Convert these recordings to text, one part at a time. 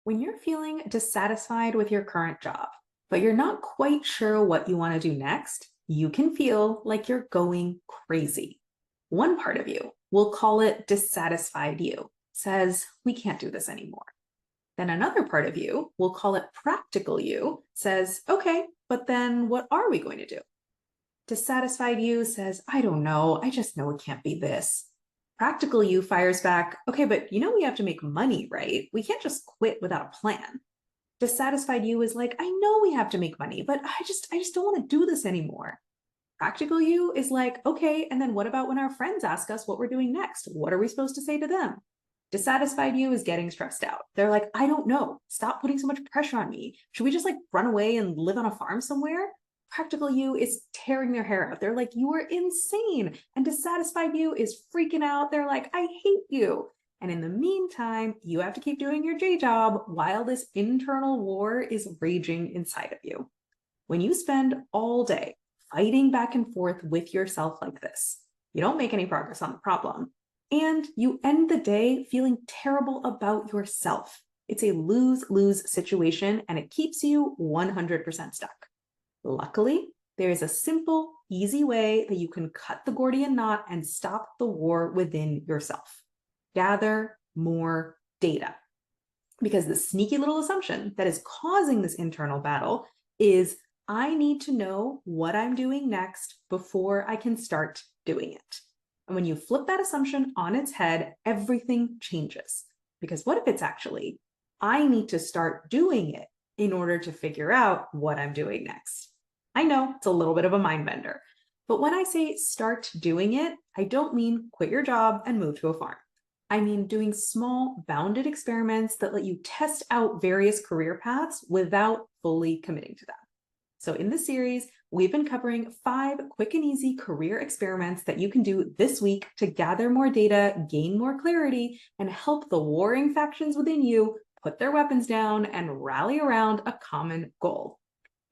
When you're feeling dissatisfied with your current job, but you're not quite sure what you want to do next, you can feel like you're going crazy. One part of you, we'll call it dissatisfied you, says, we can't do this anymore. Then another part of you, we'll call it practical you, says, okay, but then what are we going to do? Dissatisfied you says, I don't know. I just know it can't be this. Practical you fires back, okay, but we have to make money, right? We can't just quit without a plan. Dissatisfied you is like, I know we have to make money, but I just don't want to do this anymore. Practical you is like, okay, and then what about when our friends ask us what we're doing next? What are we supposed to say to them? Dissatisfied you is getting stressed out. They're like, I don't know. Stop putting so much pressure on me. Should we just run away and live on a farm somewhere? Practical you is tearing their hair out. They're like, you are insane. And dissatisfied you is freaking out. They're like, I hate you. And in the meantime, you have to keep doing your day job while this internal war is raging inside of you. When you spend all day fighting back and forth with yourself like this, you don't make any progress on the problem. And you end the day feeling terrible about yourself. It's a lose-lose situation and it keeps you 100% stuck. Luckily, there is a simple, easy way that you can cut the Gordian knot and stop the war within yourself. Gather more data. Because the sneaky little assumption that is causing this internal battle is I need to know what I'm doing next before I can start doing it. And when you flip that assumption on its head, everything changes. Because what if it's actually, I need to start doing it in order to figure out what I'm doing next? I know it's a little bit of a mind bender, but when I say start doing it, I don't mean quit your job and move to a farm. I mean doing small, bounded experiments that let you test out various career paths without fully committing to them. So in this series, we've been covering 5 quick and easy career experiments that you can do this week to gather more data, gain more clarity, and help the warring factions within you put their weapons down and rally around a common goal.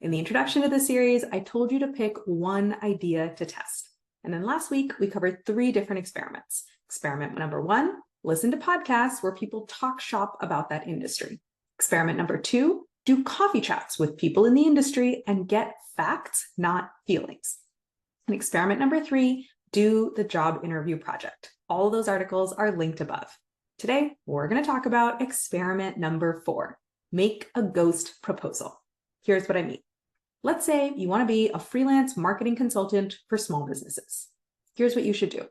In the introduction to the series, I told you to pick one idea to test. And then last week, we covered 3 different experiments. Experiment number 1, listen to podcasts where people talk shop about that industry. Experiment number 2, do coffee chats with people in the industry and get facts, not feelings. And experiment number 3, do the job interview project. All of those articles are linked above. Today, we're going to talk about experiment number 4, make a ghost proposal. Here's what I mean. Let's say you want to be a freelance marketing consultant for small businesses. Here's what you should do.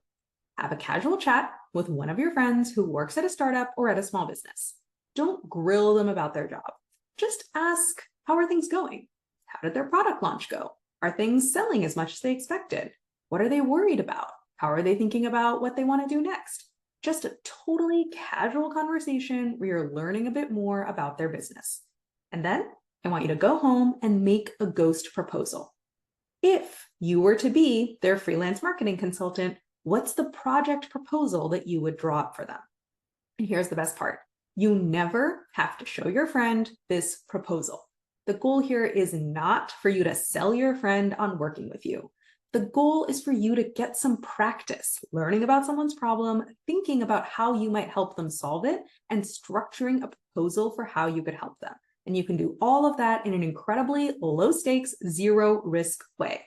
Have a casual chat with one of your friends who works at a startup or at a small business. Don't grill them about their job. Just ask, how are things going? How did their product launch go? Are things selling as much as they expected? What are they worried about? How are they thinking about what they want to do next? Just a totally casual conversation where you're learning a bit more about their business. And then I want you to go home and make a ghost proposal. If you were to be their freelance marketing consultant, what's the project proposal that you would draw up for them? And here's the best part. You never have to show your friend this proposal. The goal here is not for you to sell your friend on working with you. The goal is for you to get some practice learning about someone's problem, thinking about how you might help them solve it, and structuring a proposal for how you could help them. And you can do all of that in an incredibly low stakes, zero risk way.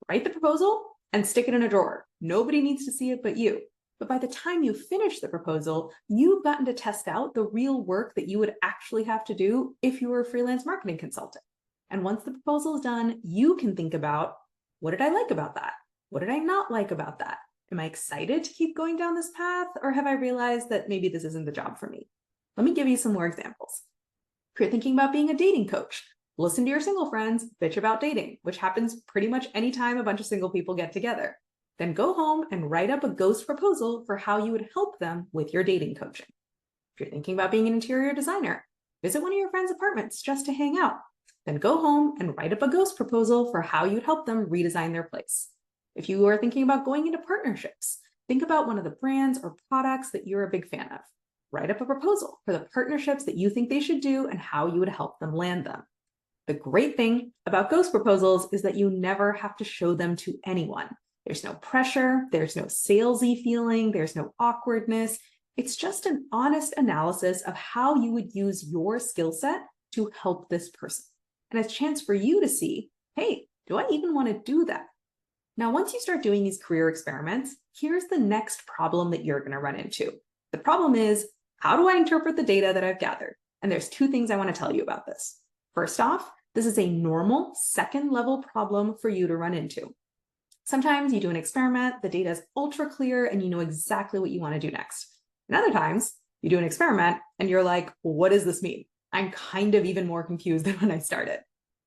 Write the proposal and stick it in a drawer. Nobody needs to see it but you. But by the time you finish the proposal, you've gotten to test out the real work that you would actually have to do if you were a freelance marketing consultant. And once the proposal is done, you can think about, what did I like about that? What did I not like about that? Am I excited to keep going down this path? Or have I realized that maybe this isn't the job for me? Let me give you some more examples. If you're thinking about being a dating coach, listen to your single friends bitch about dating, which happens pretty much anytime a bunch of single people get together. Then go home and write up a ghost proposal for how you would help them with your dating coaching. If you're thinking about being an interior designer, visit one of your friends' apartments just to hang out. Then go home and write up a ghost proposal for how you'd help them redesign their place. If you are thinking about going into partnerships, think about one of the brands or products that you're a big fan of. Write up a proposal for the partnerships that you think they should do and how you would help them land them. The great thing about ghost proposals is that you never have to show them to anyone. There's no pressure, there's no salesy feeling, there's no awkwardness. It's just an honest analysis of how you would use your skill set to help this person. And a chance for you to see, hey, do I even want to do that? Now, once you start doing these career experiments, here's the next problem that you're going to run into. The problem is, how do I interpret the data that I've gathered? And there's two things I want to tell you about this. First off, this is a normal second level problem for you to run into. Sometimes you do an experiment, the data is ultra clear, and you know exactly what you want to do next. And other times, you do an experiment and you're like, what does this mean? I'm kind of even more confused than when I started.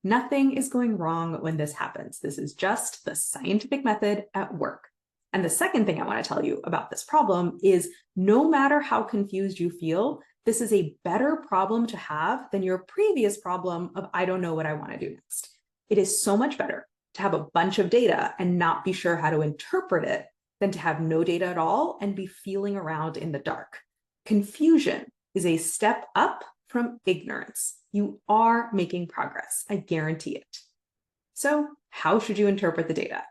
Nothing is going wrong when this happens. This is just the scientific method at work. And the second thing I want to tell you about this problem is no matter how confused you feel, this is a better problem to have than your previous problem of I don't know what I want to do next. It is so much better to have a bunch of data and not be sure how to interpret it than to have no data at all and be feeling around in the dark. Confusion is a step up from ignorance. You are making progress. I guarantee it. So how should you interpret the data?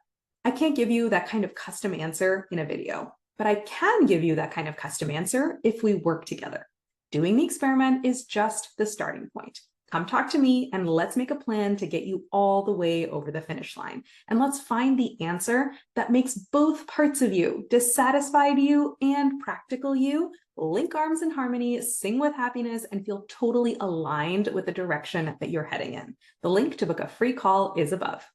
I can't give you that kind of custom answer in a video, but I can give you that kind of custom answer if we work together. Doing the experiment is just the starting point. Come talk to me and let's make a plan to get you all the way over the finish line. And let's find the answer that makes both parts of you, dissatisfied you and practical you, link arms in harmony, sing with happiness, and feel totally aligned with the direction that you're heading in. The link to book a free call is above.